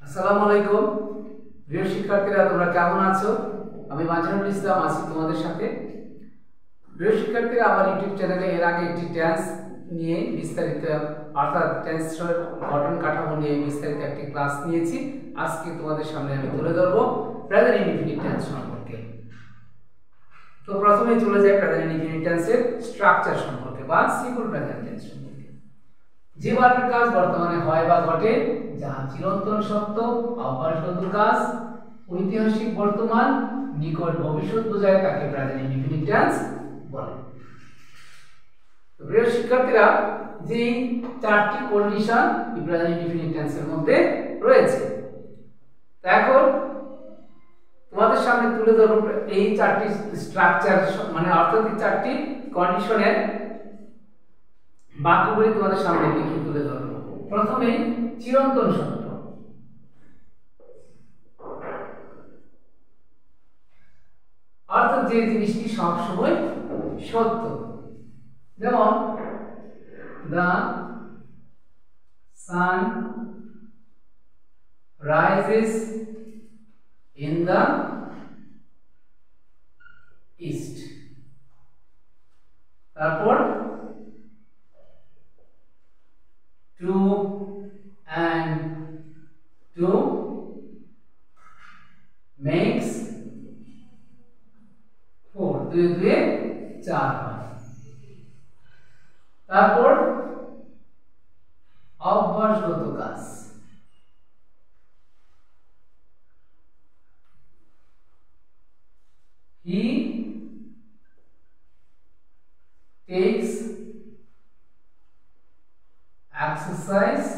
আসসালামু আলাইকুম প্রিয় শিক্ষার্থীরা, তোমরা কেমন আছো? আমি মাঝারুল ইসলাম আছি তোমাদের সাথে। প্রিয় শিক্ষার্থীরা, আমার ইউটিউব চ্যানেলে এর আগে একটি টেন্স নিয়ে বিস্তারিত অর্থাৎ টেন্সের গঠন কাঠামো নিয়ে বিস্তারিত একটি ক্লাস নিয়েছি। আজকে তোমাদের সামনে আমি তুলে ধরবো প্রেজেন্ট ইনডিফিনিট টেন্স সম্পর্কে। তো প্রথমে চলে যাই প্রেজেন্ট ইনডিফিনিট টেন্সের স্ট্রাকচার সম্পর্কে বা সিম্পল প্রেজেন্ট টেন্স সম্পর্কে। যে ভার্বের কাজ বর্তমানে হয় বা ঘটে, যাহা চিরন্তন সত্য, অভ্যাসগত কাজ, ঐতিহাসিক বর্তমান, নিকট ভবিষ্যৎ বোঝায়, তাকে প্রেজেন্ট ইনডিফিনিট টেন্স বলে। তো প্রিয় শিক্ষার্থীরা, যে চারটি কন্ডিশন প্রেজেন্ট ইনডিফিনিট টেন্সের মধ্যে রয়েছে, তো এখন তোমাদের সামনে তুলে ধরব এই চারটি স্ট্রাকচার, মানে অর্থাৎ চারটি কন্ডিশনের বাক্যগুলি তোমাদের সামনে লিখে তুলে ধরব। প্রথমে চিরন্তন সত্য। অর্থাৎ যে জিনিসটি সবসময় সত্য, যেমন the sun rises in the east। তারপর two and two makes four, দুই দুয়ে চার হয়। তারপর অভ্যাসগত কাজ। he takes exercise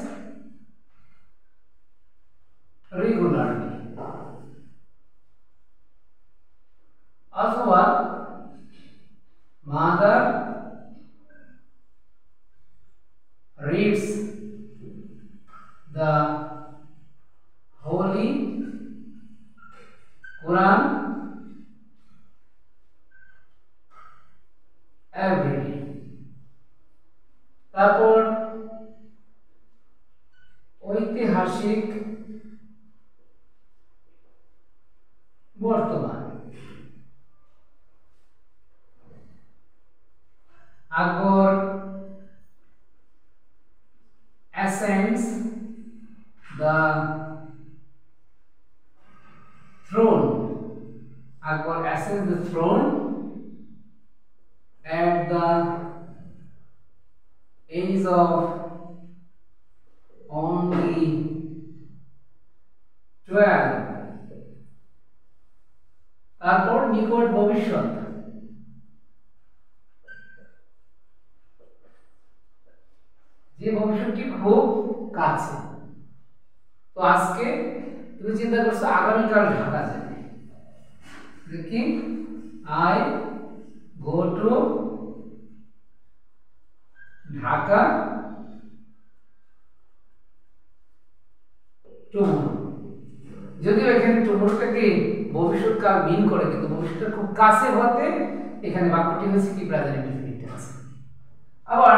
regularly। অথবা mother reads the Holy Quran every day। তারপর ঐতিহাসিক বর্তমান। আকবর ascends the throne। Akbar ascends the throne at the age of only 12। তারপর নিকট ভবিষ্যৎ। যে ভবিষ্যৎটি খুব কাছে। তো আজকে তুমি চিন্তা করছো আগামীকাল ঢাকা যাবে, দেখি I go to Dhaka tomorrow. যদিও এখানে টুমরোটাকে ভবিষ্যৎকাল মিন করে, কিন্তু ভবিষ্যৎটা খুব কাছে হতে এখানে বাক্যটি হচ্ছে কি প্রেজেন্ট ইনডিফিনিট টেন্স। আবার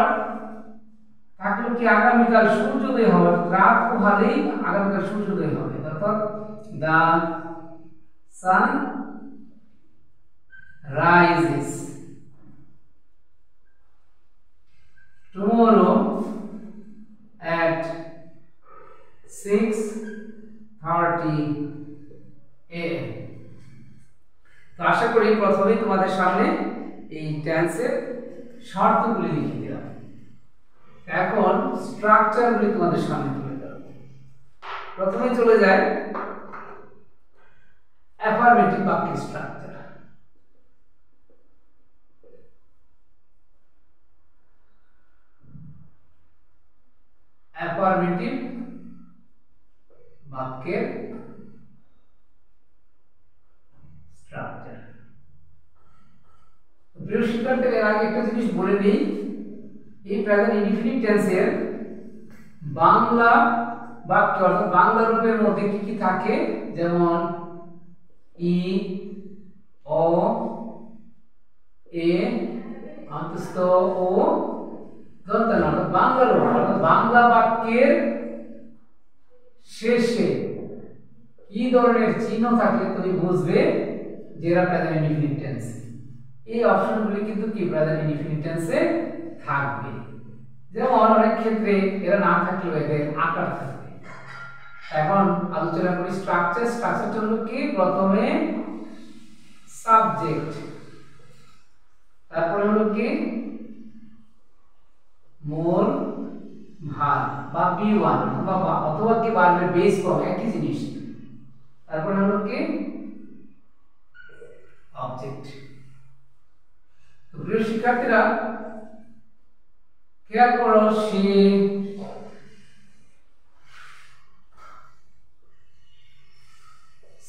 থাকলো কি আগামীকাল সূর্যোদয় হবে, রাত পোহালেই আগামীকাল সূর্যোদয় হবে, অর্থাৎ the sun rises tomorrow at 6:30 AM। তো আশা করি প্রথমেই তোমাদের সামনে এই টেন্সের শর্তগুলি লিখে দিলাম। এখন স্ট্রাকচারগুলি তোমাদের সামনে তুলে ধরব। প্রথমে চলে যায় অ্যাফারমেটিভ বাক্যের স্ট্রাকচার। অ্যাফারমেটিভ বাক্যের স্ট্রাকচার। প্রিয় শিক্ষার্থীরা, এর আগে একটা জিনিস বলে নেই, এই প্রেজেন্ট ইনডিফিনিট টেন্সের বাংলা বাক্য অর্থাৎ বাংলা রূপের মধ্যে কি কি থাকে, যেমন ই, অ, এ, অন্তস্থ ও দন্তান্ন, অর্থাৎ বাংলা রূপ, অর্থাৎ বাংলা বাক্যের শেষে এই ধরনের চিহ্ন থাকলে তুমি বুঝবে যে এরা প্রেজেন্ট ইনডিফিনিট টেন্স। এই অপশনগুলি কিন্তু কি প্রেজেন্ট ইনডিফিনিট টেন্সে থাকবে। যেমন অনেক ক্ষেত্রে এরা না থাকলেও এদের আকার থাকবে। এখন আলোচনা করি স্ট্রাকচার। স্ট্রাকচারটা হলো কি, প্রথমে সাবজেক্ট, তারপরে হলো কি মূল ভার্ব বা বি1 অথবা কি ভার্বের বেস ফর্ম একই জিনিস, তারপরে হলো কি অবজেক্ট। তো প্রিয় শিক্ষার্থীরা খেয়াল করো, সে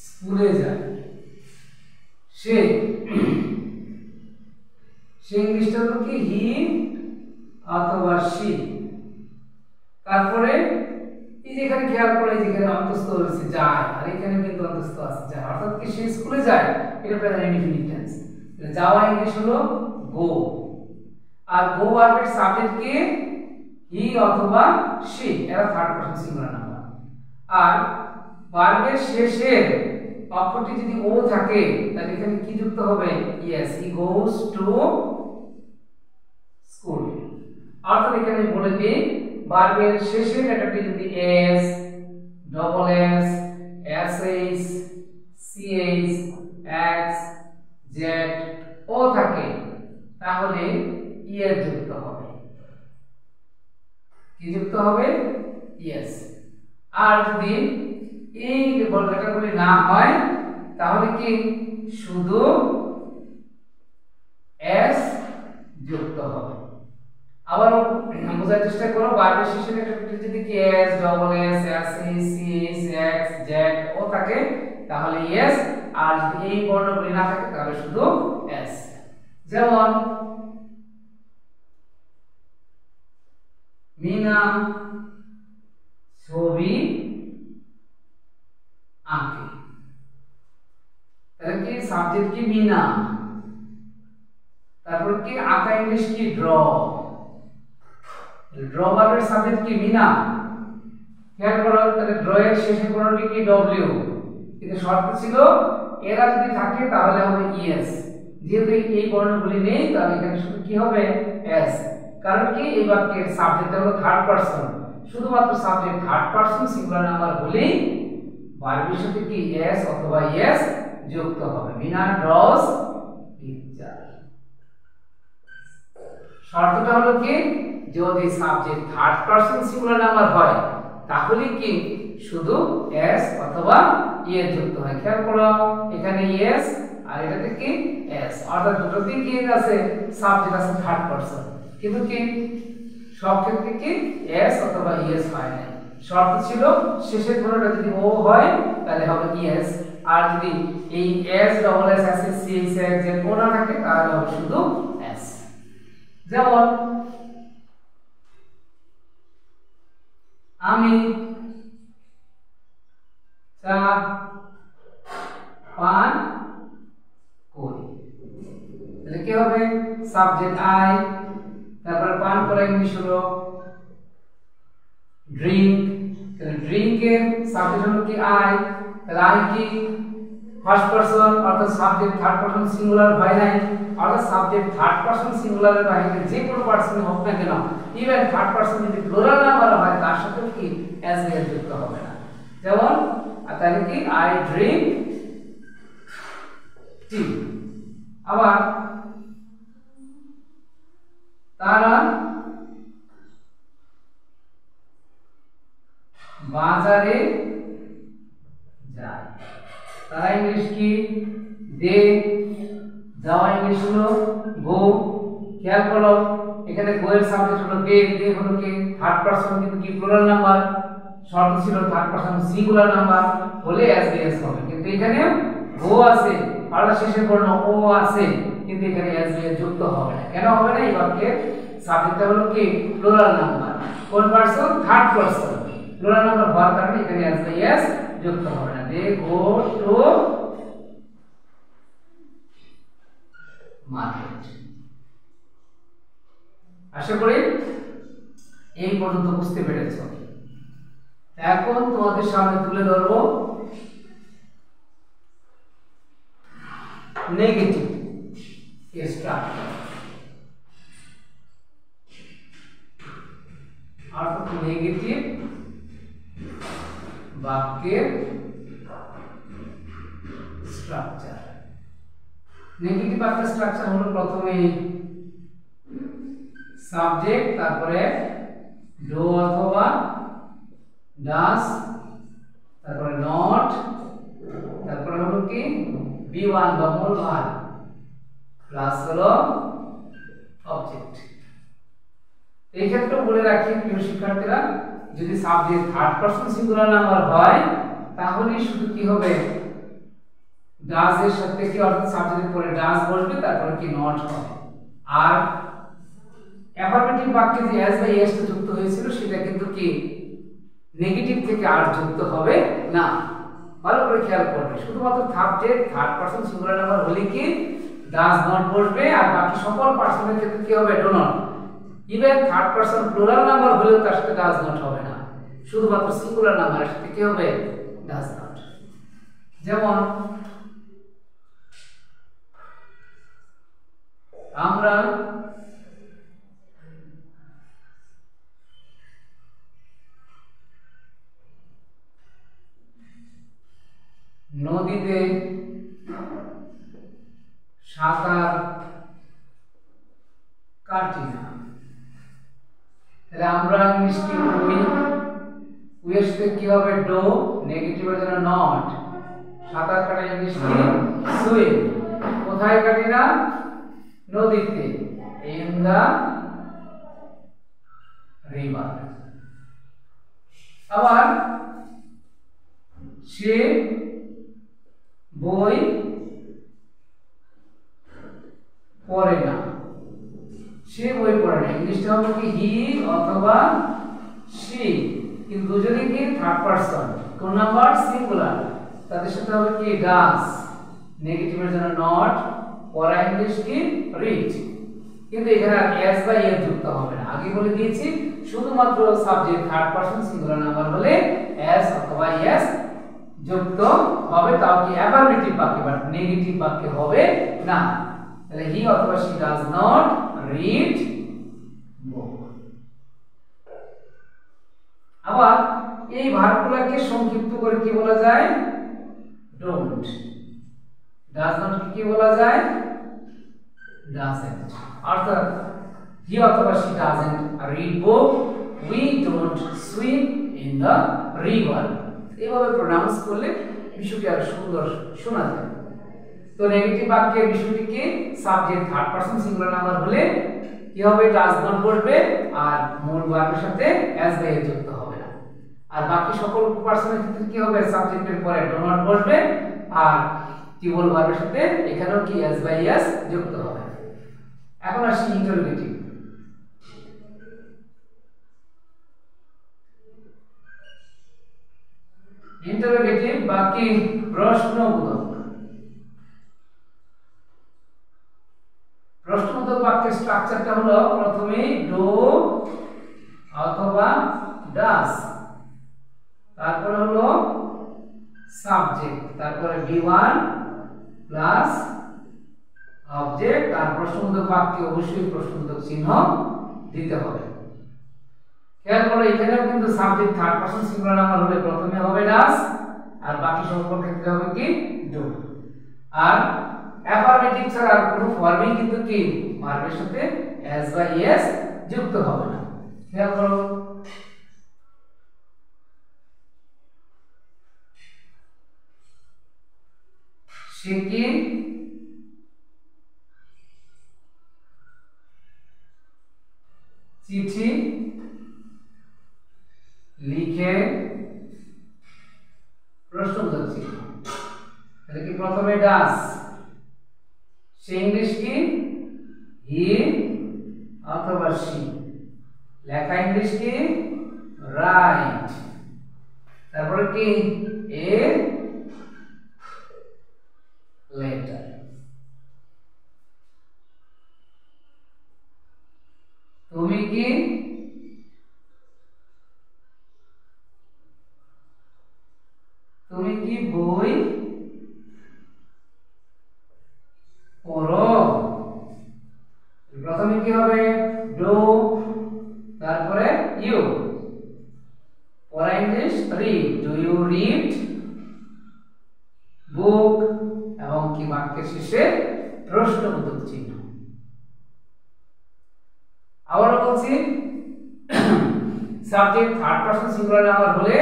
স্কুলে যায়, সে ইংলিশটা হলো কি হি অথবা সি। তারপরে এই যেখানে খেয়াল করে যেখানে অন্তস্থ হয়েছে যায়, আর এখানে কিন্তু অন্তস্থ আছে যায়, অর্থাৎ কি সে স্কুলে যায়, এটা প্রেজেন্ট ইনডিফিনিট টেন্স। যাওয়া ইংলিশ হলো গো, আর গো ভার্বের সাবজেক্ট কে হি অথবা সি, এরা থার্ড পারসন সিঙ্গুলার নাম্বার। আর ভার্বের শেষের অক্ষরটি যদি ও থাকে তাহলে এখানে কি যুক্ত হবে, es he goes to school. অর্থাৎ এখানে বলে দিই ভার্বের শেষের লেটারটি যদি S, double S, SH, CH, X, Z, ও থাকে তাহলে ইয়েস যুক্ত হবে। কি যুক্ত হবে, ইয়েস। আর যদি এই লেটারগুলি না হয় তাহলে কি শুধু এস যুক্ত হবে। আবার বোঝার চেষ্টা করো, ভার্বের শেষে লেটারটি যদি কি S, double S, SH, CH, X, Z, ও থাকে তাহলে ইয়েস, আর যদি এই বর্ণগুলি না থাকে তাহলে শুধু এস। যেমন মিনা ছবি আঁকে, তাহলে কি সাবজেক্ট কি মিনা, তারপর কি আঁকা ইংলিশ কি ড্র, ড্র ভার্বের সাবজেক্ট কি মিনা। খেয়াল করো, তাহলে ড্র এর শেষে বর্ণটি কি ডব্লিউ, কিন্তু শর্ত ছিল এরা যদি থাকে তাহলে হবে ইএস। যেহেতু এই বর্ণগুলি নেই তাহলে এখানে শুধু কি হবে, এস। কারণ কি এই বাক্যের সাবজেক্ট হলো থার্ড পারসন, শুধুমাত্র subject third person singular number হলেই ভার্বের সাথে কি এস অথবা ইএস যুক্ত হবে। Meena draws picture. শর্তটা হলো কি, যদি subject third person singular number হয় তাহলে কি শুধু এস অথবা ইএস যুক্ত হয়। খেয়াল করো, এখানে ইএস আর এটাতে কি এস, অর্থাৎ দুটোতেই কি আছে, সাবজেক্ট আছে থার্ড পারসন, কিন্তু কি সব ক্ষেত্রে কি এস অথবা ইএস হয় না। শর্ত ছিল শেষের বর্ণটা যদি ও হয় তাহলে হবে ইএস, আর যদি এই S, double S, S, C, S, X, Z ও না থাকে তাহলে হবে শুধু এস। যেমন আমি চা পান করি, তাহলে কি হবে, সাবজেক্ট আই, তারপর পান করা ইংলিশ হলো ড্রিঙ্ক, তাহলে ড্রিঙ্ক এর সাবজেক্ট হলো কি আই, তাহলে আই কি ফার্স্ট পারসন, অর্থাৎ সাবজেক্ট থার্ড পারসন সিঙ্গুলার হয় নাই, অর্থাৎ সাবজেক্ট থার্ড পারসন সিঙ্গুলারের বাইরে যে কোনো পারসন হোক না কেন, ইভেন থার্ড পারসন যদি প্লুরাল নাম্বার হয় তার সাথে কি এস এর যুক্ত হবে না। যেমন তাহলে কি আই ড্রিঙ্ক টি। আবার তারা বাজারে যায়, তারা ইংলিশ কি দে, যাওয়া ইংলিশ হলো গো। খেয়াল করো, এখানে গো এর সাবজেক্ট হলো দে, দে হলো কি থার্ড পারসন কিন্তু কি প্লুরাল নাম্বার, শর্ত ছিল থার্ড পারসন সিঙ্গুলার নাম্বার হলে এস এস হবে, কিন্তু এখানে গো আছে আর শেষে বর্ণ ও আছে, কিন্তু এখানে এস এস যুক্ত হবে না। কেন হবে না, এই বাক্যের সাবজেক্টটা হলো কি প্লুরাল নাম্বার, কোন person third person, plural number হওয়ার কারণে এখানে এস এস যুক্ত হবে না। দে গো টু মার্কেট। আশা করি এই পর্যন্ত বুঝতে পেরেছো। এখন তোমাদের সামনে তুলে ধরবো নেগেটিভ স্ট্রাকচার, অর্থাৎ নেগেটিভ বাক্যের স্ট্রাকচার। নেগেটিভ বাক্যের স্ট্রাকচার হলো প্রথমে সাবজেক্ট, তারপরে ডু অথবা ডাস, তারপরে নট, তারপরে হলো কি বি1 বা মূল ভার্ব, প্লাস হলো অবজেক্ট। এই ক্ষেত্রে বলে রাখি প্রিয় শিক্ষার্থীরা, যদি subject third person singular number হয় তাহলে শুধু কি হবে, ডাজ এর সাথে কি অর্থাৎ সাবজেক্টের পরে ডাজ বসবে, তারপরে কি নট হবে। আর অ্যাফারমেটিভ বাক্যে যে এস বা এস টা যুক্ত হয়েছিল সেটা কিন্তু কি নেগেটিভ থেকে আর যুক্ত হবে না। ভালো করে খেয়াল করবে, শুধুমাত্র subject third person singular number হলে কি ডাজ নট বসবে, আর বাকি সকল পারসনের ক্ষেত্রে কি হবে, do not. Even third person plural number হলেও তার সাথে ডাজ নট হবে না, শুধুমাত্র সিঙ্গুলার নাম্বারের সাথে কি হবে, ডাজ নট। যেমন আমরা নদীতে সাঁতার কাটি না, তাহলে আমরা ইংলিশ কি উই, উইয়ের সাথে কি হবে, ডো, নেগেটিভের জন্য নট। সাঁতার কাটা ইংলিশ কি সুইম। কোথায় কাটি না, নদীতে, ইন দা রিভার। আবার সে বই পড়ে না, সে বই পড়ে না, ইংলিশটা হবে কি হি অথবা সি, কিন্তু দুজনে কি থার্ড পারসন, কোন নাম্বার, সিঙ্গুলার, তাদের সাথে হবে কি ডাজ, নেগেটিভের জন্য নট, পড়া ইংলিশ কি রিড। কিন্তু এখানে আর এস বা এস যুক্ত হবে না, আগে বলে দিয়েছি শুধুমাত্র subject third person singular number হলে এস অথবা এস যুক্ত হবে, তাও কি অ্যাফারমেটিভ বাক্যে, বাট নেগেটিভ বাক্যে হবে না। তাহলে হি অথবা শি ডাজ নট রিড বুক। আবার এই ভার্বগুলোকে সংক্ষিপ্ত করে কি বলা যায়, ডোন্ট। ডাজ নট কি বলা যায়, ডাজন্ট। অর্থাৎ হি অথবা she doesn't read book, we don't swim in the river. এইভাবে প্রোনাউন্স করলে বিষয়টি আরো সুন্দর শোনা যায়। তো নেগেটিভ বাক্যের বিষয়টি কি, subject third person singular number হলে কি হবে, ডাজ নট বসবে, আর মূল ভার্বের সাথে এস বা এস যুক্ত হবে না। আর বাকি সকল পারসনের ক্ষেত্রে কি হবে, সাবজেক্টের পরে ডু নট বসবে, আর টিউবল ভার্বের সাথে এখানেও কি এস বা এস যুক্ত হবে। এখন আসি ইন্টারোগেটিভ। ইন্টারোগেটিভ বা কি প্রশ্নবোধক। প্রশ্নবোধক বাক্যের স্ট্রাকচারটা হলো প্রথমে ডু অথবা ডাস, তারপরে হলো সাবজেক্ট, তারপরে বি1 প্লাস অবজেক্ট, আর প্রশ্নবোধক বাক্যে অবশ্যই প্রশ্নবোধক চিহ্ন দিতে হবে। খেয়াল করো এখানেও কিন্তু subject third person singular number হলে প্রথমে হবে ডাস, আর বাকি সকল ক্ষেত্রে হবে কি ডু। আর অ্যাফারমেটিভ ছাড়া আর কোনো ফর্মই কিন্তু কি ভার্বের সাথে এস বা এস যুক্ত হবে না। খেয়াল করো সে কি চিঠি লিখে, প্রশ্নবোধক চিহ্ন, তাহলে কি প্রথমে ডাস, সে ইংলিশ কি হি অথবা শি, লেখা ইংলিশ কি রাইট, তারপরে কি এ লেটার। তুমি কি বই ডু, তারপরে ইউ, পড়া English read, do you read book, এবং কি বাক্যের শেষে প্রশ্নবোধক চিহ্ন। আবার বলছি, subject third person singular number হলে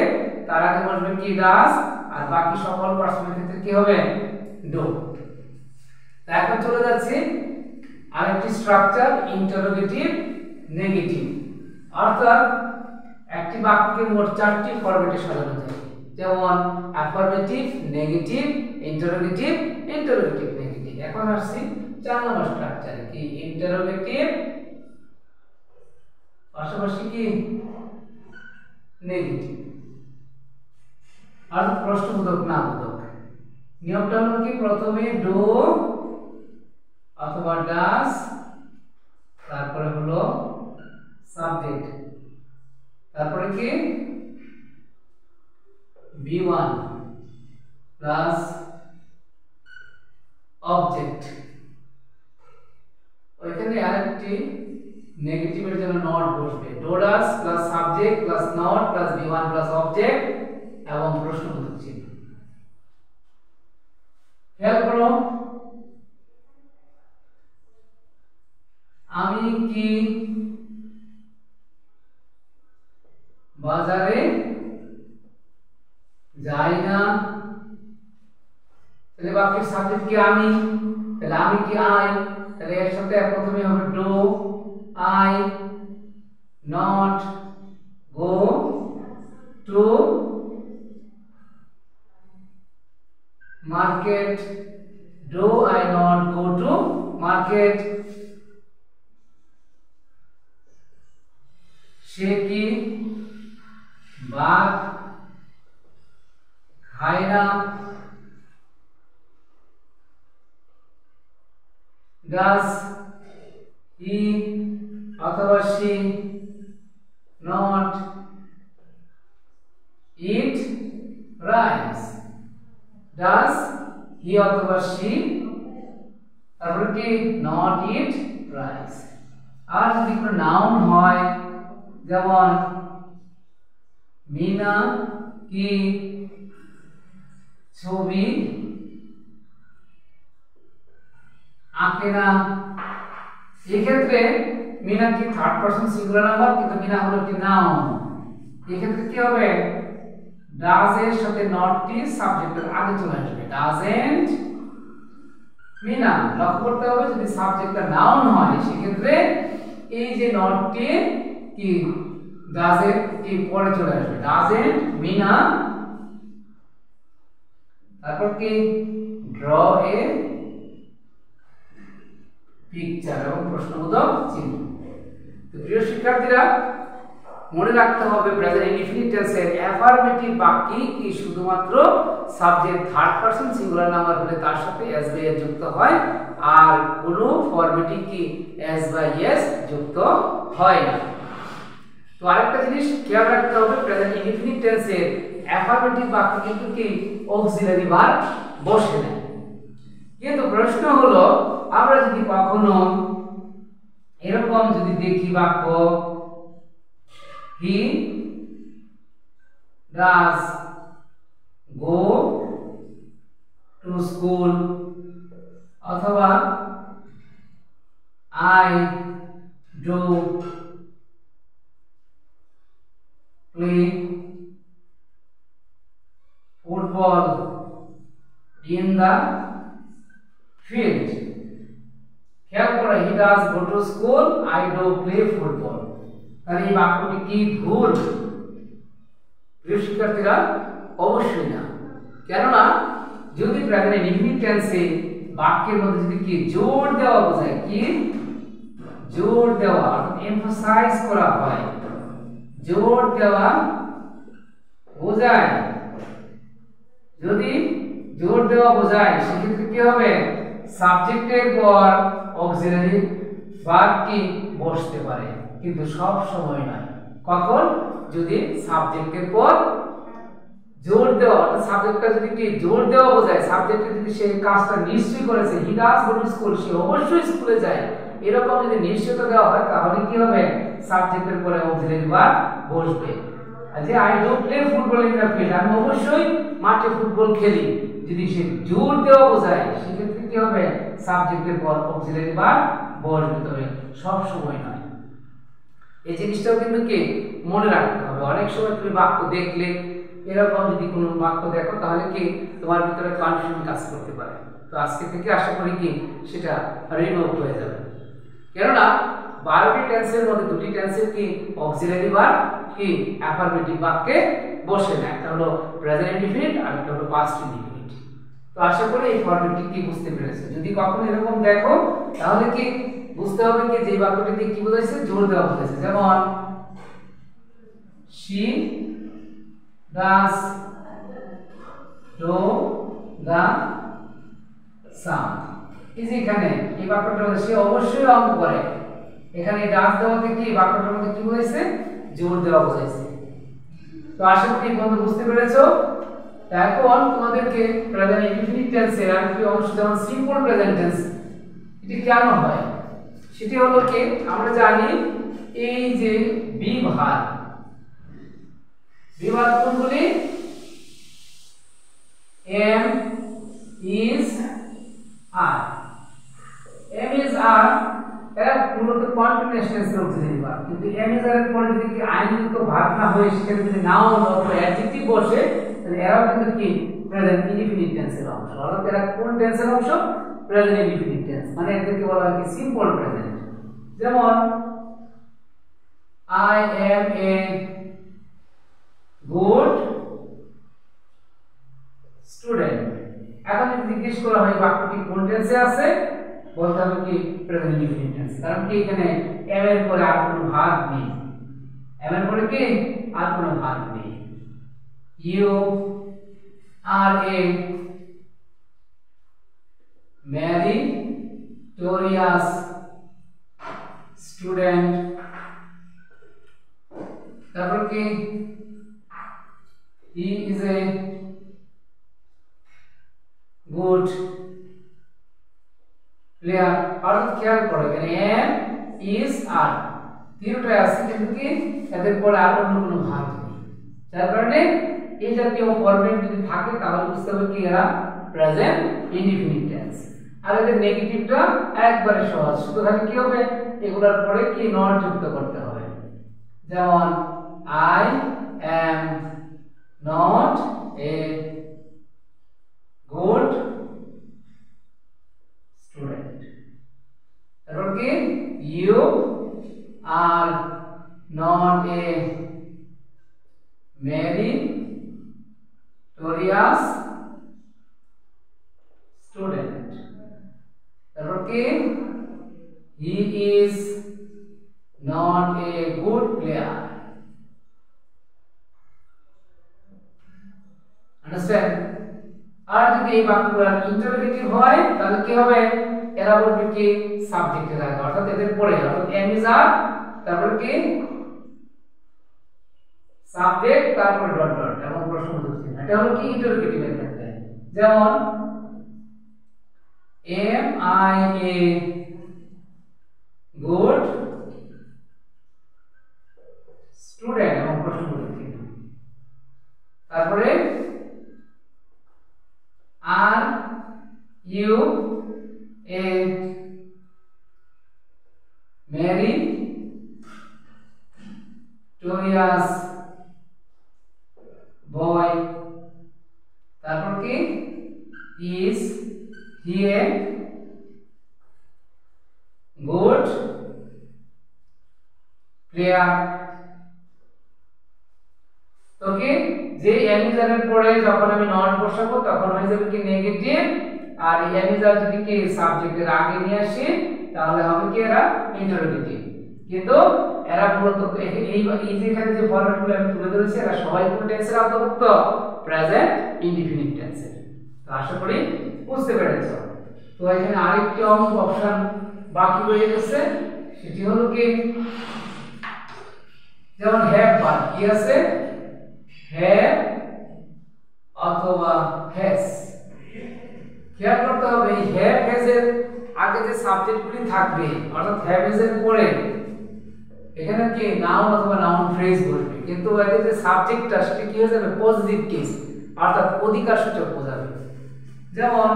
তার আগে বসবে কি ডাস, আর বাকি সকল পারসনের ক্ষেত্রে কি হবে ডু। এখন চলে যাচ্ছে আরেকটি স্ট্রাকচার, ইন্টারোগেটিভ নেগেটিভ। অর্থাৎ একটি বাক্যকে মোট 4টি ফরম্যাটে সাজানো যায়, যেমন affirmative, negative, interrogative, interrogative negative. এখন আসছি 4 নম্বর স্ট্রাকচারে, কি ইন্টারোগেটিভ পাশাপাশি কি নেগেটিভ, আর প্রশ্নবোধক না বোধক। নিয়মটা হলো কি, প্রথমে ডু অথবা ডাস, তারপরে হলো সাবজেক্ট, তারপরে কি B1 প্লাস অবজেক্ট। ওইখানে আরেকটি নেগেটিভের জন্য নট বসবে, do does plus subject plus not plus B1 plus object এবং প্রশ্নবোধক চিহ্ন। খেয়াল করো, আমি কি বাজারে যাই না, তাহলে বাক্যের সাবজেক্ট কি আমি, তাহলে আমি কি আই, তাহলে এর সাথে প্রথমে হবে do I not go to market, do I not go to market. সে কি ভাত খায় না, ডাস হি অথবা she not eat rice, does he অথবা সি, তারপরে কি নট ইট রাইস। আর যদি কোনো নাউন হয়, যেমন মিনা কি ছবি আঁকে না, এক্ষেত্রে মিনা কি থার্ড পারসন সিঙ্গুলার নাম্বার, কিন্তু মিনা হলো একটি নাউন। এক্ষেত্রে কি হবে, ডাজ এর সাথে নটটি সাবজেক্টের আগে চলে আসবে, ডাজেন্ট মিনা। লক্ষ্য করতে হবে, যদি সাবজেক্টটা নাউন হয় সেক্ষেত্রে এই যে নটটি কি ডাজের কি পরে চলে আসবে, ডাজেন্ট মিনা। তারপর কি ড্র এ পিকচার এবং প্রশ্নবোধক চিহ্ন। তো প্রিয় শিক্ষার্থীরা, মনে রাখতে হবে প্রেজেন্ট ইনডিফিনিট টেন্সের অ্যাফারমেটিভ বাক্য কি শুধুমাত্র subject third person singular number হলে তার সাথে এস বাই এস যুক্ত হয়, আর কোনো ফরম্যাটে কি এস বাই এস যুক্ত হয় না। তো আরেকটা জিনিস খেয়াল রাখতে হবে, প্রেজেন্ট ইনডিফিনিট টেন্সের অ্যাফারমেটিভ বাক্য কিন্তু কি অক্সিলারি ভার্ব বসে না। কিন্তু প্রশ্ন হলো, আমরা যদি কখনো এরকম যদি দেখি বাক্য, he does go to school, অথবা I do play football in the field. খেয়াল করো, he does go to school, I do play football. তাহলে এই বাক্যটি কি ভুল? প্রিয় শিক্ষার্থীরা, অবশ্যই না। কেননা যদি প্রেজেন্ট ইনডিফিনিট টেন্সে বাক্যের মধ্যে যদি কি জোর দেওয়া বোঝায়, কি জোর দেওয়া অর্থাৎ এমফাসাইজ করা হয়, জোর দেওয়া বোঝায়, যদি জোর দেওয়া বোঝায় সেক্ষেত্রে কি হবে, সাবজেক্টের পর অক্সিলারি ভার্ব কি বসতে পারে, কিন্তু সব সময় নয়। কখন? যদি সাবজেক্টের পর জোর দেওয়া অর্থাৎ সাবজেক্টটা যদি কি জোর দেওয়া বোঝায়, সাবজেক্টে যদি সে কাজটা নিশ্চয়ই করেছে, he does go to school, সে অবশ্যই স্কুলে যায়, এরকম যদি নিশ্চয়তা দেওয়া হয় তাহলে কি হবে সাবজেক্টের পরে অক্সিলারি ভার্ব বসবে যে I do play football in the field আমি অবশ্যই মাঠে ফুটবল খেলি যদি সে জোর দেওয়া বোঝায় সেক্ষেত্রে কি হবে সাবজেক্টের পর অক্সিলারি ভার্ব বসবে তবে সব সময় নয় এই জিনিসটাও কিন্তু কি মনে রাখতে হবে অনেক সময় তুমি বাক্য দেখলে এরকম যদি কোনো বাক্য দেখো তাহলে কি তোমার ভিতরে কনফিউশন কাজ করতে পারে তো আজকে থেকে আশা করি কি সেটা রিমুভ হয়ে যাবে কেননা 12টি টেন্সের মধ্যে দুটি টেন্সের কি অক্সিলারি ভার্ব কি অ্যাফারমেটিভ বাক্যে বসে না একটা হলো প্রেজেন্ট ইনডিফিনিট আর একটা হলো পাস্ট ইনডিফিনিট তো আশা করি এই ফর্মেটটি কি বুঝতে পেরেছো যদি কখনো এরকম দেখো তাহলে কি বুঝতে হবে কি যে বাক্যটি দিয়ে কি বোঝাইছে জোর দেওয়া বোঝাইছে যেমন she does do the sum এই যে এখানে এই বাক্যটার মধ্যে সে অবশ্যই অঙ্ক করে এখানে ডাস দেওয়াতে কি বাক্যটার মধ্যে কি বোঝাইছে জোর দেওয়া বোঝাইছে তো আশা করি বন্ধু বুঝতে পেরেছো এখন তোমাদেরকে প্রেজেন্ট ইনডিফিনিট টেন্সের আরেকটি অংশ যেমন সিম্পল প্রেজেন্ট টেন্স এটি কেন হয় সেটি হলো কি আমরা জানি এই যে বিভাগ কোনগুলি am is are am is are এরা মূলত কন্টিনিউয়াস টেন্সের অক্সিলারি ভার্ব কিন্তু am is are এর পরে যদি কি আইনযুক্ত ভার্ব না হয় সেক্ষেত্রে যদি নাউন অথবা অ্যাডজেক্টিভ বসে তাহলে এরাও কিন্তু কি প্রেজেন্ট ইনডিফিনিট টেন্সের অংশ অর্থাৎ এরা কোন টেন্সের অংশ প্রেজেন্ট ইনডিফিনিট টেন্স মানে এদেরকে বলা হয় কি সিম্পল প্রেজেন্ট যেমন I am a good student এখন যদি জিজ্ঞেস করা হয় বাক্যটি কোন টেন্সে আছে বলতে হবে কি প্রেজেন্ট ইনডিফিনিট টেন্স কারণ কি এখানে am এর পরে আর কোনো ভার্ব নেই am এর পরে কি আর কোনো ভার্ব নেই you are a meritorious student তারপর কি he is a good player অর্থাৎ খেয়াল করো এখানে am is are তিনটাই আছে কিন্তু কি এদের পরে আর অন্য কোনো ভার্ব নেই যার কারণে এই জাতীয় ফরম্যাট যদি থাকে তাহলে বুঝতে হবে কি এরা প্রেজেন্ট ইনডিফিনিট টেন্স আর এদের নেগেটিভটা একবারে সহজ শুধু খালি কি হবে এগুলোর পরে কি নট যুক্ত করতে হবে যেমন I am not a good student তারপর কি you are not a meritorious student তারপর কি he is not a good player understand আর যদি এই বাক্যগুলো ইন্টারোগেটিভ হয় তাহলে কি হবে এরা বলবে কি সাবজেক্টের আগে অর্থাৎ এদের পরে অর্থাৎ am is are তারপর কি সাবজেক্ট তারপর ডট ডট এবং প্রশ্নবোধক চিহ্ন এটা হলো কি ইন্টারোগেটিভ এর ক্ষেত্রে যেমন am I a good student এবং প্রশ্নবোধক চিহ্ন তারপরে are you a meritorious boy তারপর কি is he a good player তো কি যে am is are এর পরে যখন আমি নট বসাবো তখন হয়ে যাবে কি নেগেটিভ আর am is are যদি কি সাবজেক্টের আগে নিয়ে আসি তাহলে হবে কি এরা ইন্টারোগেটিভ কিন্তু এরা মূলত এই যেখানে যে ফরম্যাটগুলো আমি তুলে ধরেছি এরা সবাই কোন টেন্সের অন্তর্ভুক্ত প্রেজেন্ট ইনডিফিনিট টেন্সের তো আশা করি বুঝতে পেরেছো তো এখানে আরেকটি অপশন বাকি রয়ে গেছে সেটি হলো কি যেমন হ্যাভ ভার্ব কি আছে হ্যাভ অথবা হ্যাজ খেয়াল করতে হবে এই হ্যাভ হ্যাজ এর আগে যে সাবজেক্টগুলি থাকবে অর্থাৎ হ্যাভ ইজ এর পরে এখানে কি নাউন অথবা নাউন ফ্রেজ বসবে, কিন্তু এদের যে সাবজেক্টটা সেটা কি হয়ে যাবে পজিটিভ কেস অর্থাৎ অধিকারসূচক বোঝাবে। যেমন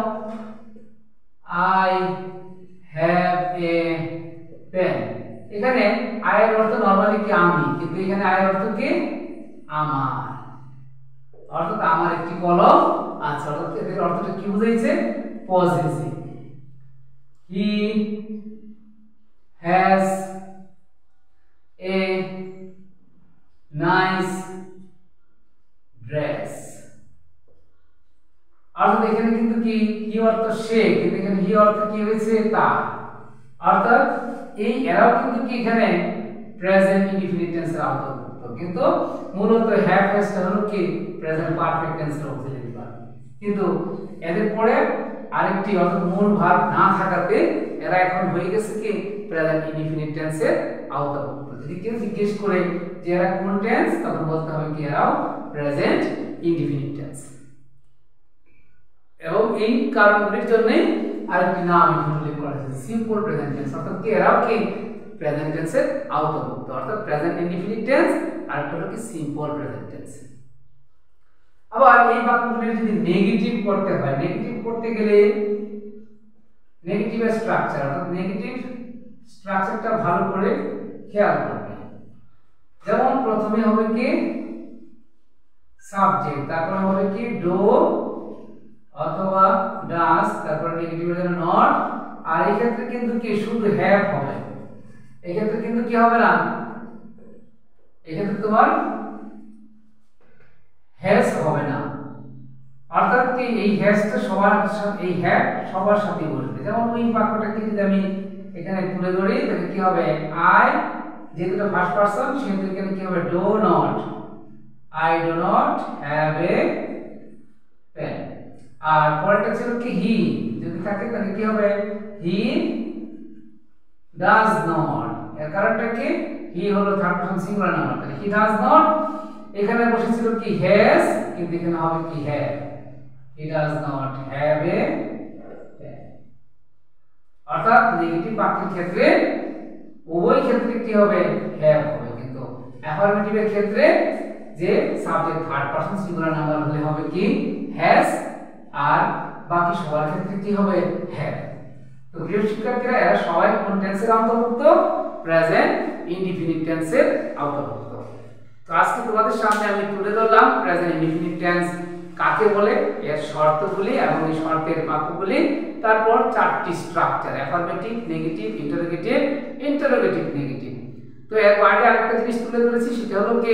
আই হ্যাভ এ পেন, এখানে আই এর অর্থ নরমালি কি আমি, কিন্তু এখানে আই এর অর্থ কি আমার, অর্থাৎ আমার একটি কলম আছে, অর্থাৎ এদের অর্থটা কি বুঝাইছে positive. He has a nice dress, অর্থাৎ এখানে কিন্তু কি হি অর্থ সে, কিন্তু এখানে হি অর্থ কি হয়েছে তার, অর্থাৎ এই এরাও কিন্তু কি এখানে প্রেজেন্ট ইনডিফিনিট টেন্সের অন্তর্ভুক্ত, কিন্তু মূলত হ্যাভ হ্যাজটা হলো কি প্রেজেন্ট পারফেক্ট টেন্সের অক্সিলারি ভার্ব, কিন্তু এদের পরে আরেকটি অর্থাৎ মূল ভার্ব না থাকাতে এরা এখন হয়ে গেছে কি প্রেজেন্ট ইনডিফিনিট টেন্সের আওতাভুক্ত। যদি কেউ জিজ্ঞেস করে যে এরা কোন টেন্স, তখন বলতে হবে কি এরাও প্রেজেন্ট ইনডিফিনিট টেন্স। এবং এই কারণগুলির জন্য আরেকটি নাম এখানে উল্লেখ করা হয়েছে সিম্পল প্রেজেন্ট টেন্স, অর্থাৎ কি এরাও কি প্রেজেন্ট টেন্সের আওতাভুক্ত, অর্থাৎ প্রেজেন্ট ইনডিফিনিট টেন্স আর একটা হলো কি সিম্পল প্রেজেন্ট টেন্স। আবার এই বাক্যগুলি যদি নেগেটিভ করতে হয়, নেগেটিভ করতে গেলে নেগেটিভ স্ট্রাকচার অর্থাৎ নেগেটিভ স্ট্রাকচারটা ভালো করে খেয়াল করবে। যেমন প্রথমে হবে কি সাবজেক্ট, তারপর হবে কি ডো অথবা ডাস, তারপর নেগেটিভ এর জন্য নট, আর এই ক্ষেত্রে কিন্তু কি শুধু হ্যাভ হবে, এই ক্ষেত্রে কিন্তু কি হবে না, এই ক্ষেত্রে তোমার হ্যাজ হবে না, অর্থাৎ কি এই হ্যাজটা সবার সাথে, এই হ্যাভ সবার সাথে বসবে। যেমন ওই বাক্যটাকে যদি আমি এখানে তুলে ধরি তাহলে কি হবে আই, যেহেতু এটা ফার্স্ট পারসন সেহেতু এখানে কি হবে do not, I do not have a pen, আর পরেরটা ছিল কি হি, যদি থাকে তাহলে কি হবে হি ডাজ নট, এর কারণটা কি হি হলো থার্ড পারসন সিঙ্গুলার নাম্বার, তাহলে হি ডাজ নট, এখানে বসেছিল কি হ্যাজ, কিন্তু এখানে হবে কি have, he does not have a pen. অর্থাৎ নেগেটিভ বাক্যের ক্ষেত্রে উভয় ক্ষেত্রে কি হবে হ্যাভ হবে, কিন্তু অ্যাফার্মেটিভের ক্ষেত্রে যে subject third person singular number হলে হবে কি হ্যাজ, আর বাকি সবার ক্ষেত্রে কি হবে হ্যাভ। তো প্রিয় শিক্ষার্থীরা এরা সবাই কোন টেন্সের অন্তর্ভুক্ত, প্রেজেন্ট ইনডিফিনিট টেন্সের অন্তর্ভুক্ত। তো আজকে তোমাদের সামনে আমি তুলে ধরলাম প্রেজেন্ট ইনডিফিনিট টেন্স কাকে বলে, এর শর্তগুলি এবং এই শর্তের বাক্যগুলি, তারপর চারটি structure affirmative, negative, interrogative, interrogative negative. তো এর বাইরে আরেকটা জিনিস তুলে ধরেছি, সেটা হলো কি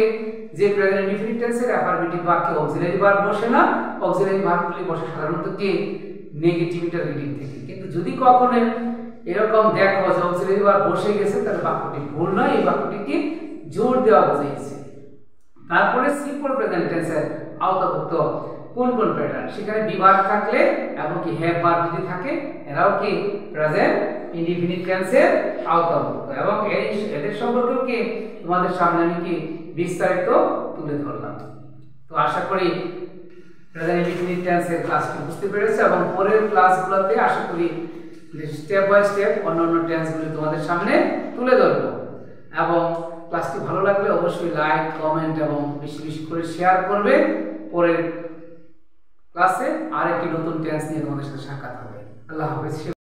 যে প্রেজেন্ট ইনডিফিনিট টেন্সের অ্যাফার্মেটিভ বাক্যে অক্সিলারি ভার্ব বসে না, অক্সিলারি ভার্বগুলি বসে সাধারণত কি নেগেটিভ, ইন্টারোগেটিভ থেকে। কিন্তু যদি কখনো এরকম দেখো যে অক্সিলারি ভার্ব বসে গেছে তাহলে বাক্যটি ভুল নয়, এই বাক্যটি কি জোর দেওয়া বোঝাইছে। তারপরে সিম্পল প্রেজেন্ট টেন্সের আওতাভুক্ত কোন কোন প্যাটার্ন, সেখানে বিভাগ থাকলে এবং কি হ্যাভ ভার্ব যদি থাকে এরাও কি প্রেজেন্ট ইনডিফিনিট টেন্সের আওতাভুক্ত, এবং এদের সম্পর্কেও কি তোমাদের সামনে আমি কি বিস্তারিত তুলে ধরলাম। তো আশা করি প্রেজেন্ট ইনডিফিনিট টেন্সের ক্লাসটি বুঝতে পেরেছো, এবং পরের ক্লাসগুলোতে আশা করি স্টেপ বাই স্টেপ অন্যান্য টেন্সগুলি তোমাদের সামনে তুলে ধরব। এবং ক্লাসটি ভালো লাগলে অবশ্যই লাইক, কমেন্ট এবং বেশি বেশি করে শেয়ার করবে। পরের ক্লাসে আরেকটি নতুন টেন্স নিয়ে তোমাদের সাথে সাক্ষাৎ হবে। আল্লাহ হাফেজ।